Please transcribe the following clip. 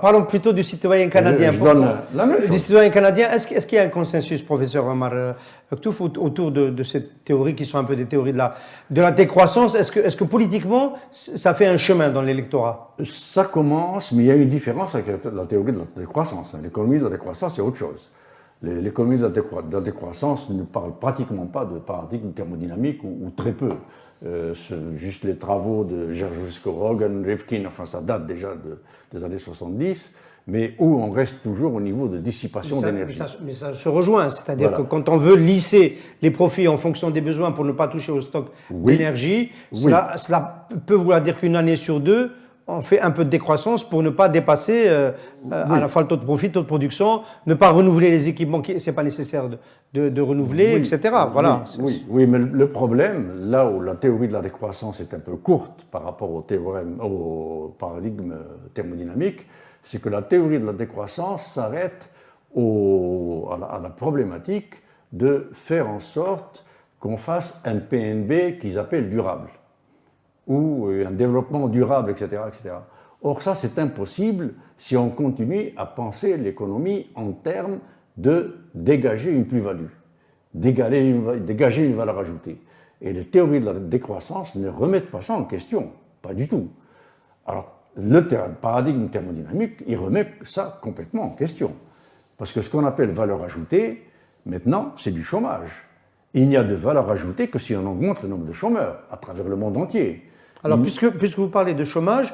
parlons plutôt du citoyen canadien. Je donne la même chose. Du citoyen canadien, est-ce qu'il y a un consensus, professeur Omar Ktouf, autour de ces théories qui sont un peu des théories de la décroissance? Est-ce que politiquement, ça fait un chemin dans l'électorat? Ça commence, mais il y a une différence avec la théorie de la décroissance. L'économie de la décroissance, c'est autre chose. L'économie de la décroissance ne parle pratiquement pas de paradigme thermodynamique ou très peu. Juste les travaux de Georgescu, Rogan, Rifkin, enfin ça date déjà des années 70, mais où on reste toujours au niveau de dissipation d'énergie. Mais ça se rejoint, c'est-à-dire que quand on veut lisser les profits en fonction des besoins pour ne pas toucher au stock d'énergie, cela peut vouloir dire qu'une année sur deux, on fait un peu de décroissance pour ne pas dépasser à la fois le taux de profit, le taux de production, ne pas renouveler les équipements qui c'est pas nécessaire de renouveler, etc. Voilà. Oui, mais le problème, là où la théorie de la décroissance est un peu courte par rapport au paradigme thermodynamique, c'est que la théorie de la décroissance s'arrête à la problématique de faire en sorte qu'on fasse un PNB qu'ils appellent durable, ou un développement durable, etc., etc. Or, ça, c'est impossible si on continue à penser l'économie en termes de dégager une plus-value, dégager une valeur ajoutée. Et les théories de la décroissance ne remettent pas ça en question, pas du tout. Alors, le paradigme thermodynamique, il remet ça complètement en question. Parce que ce qu'on appelle valeur ajoutée, maintenant, c'est du chômage. Il n'y a de valeur ajoutée que si on augmente le nombre de chômeurs à travers le monde entier. Alors, puisque vous parlez de chômage,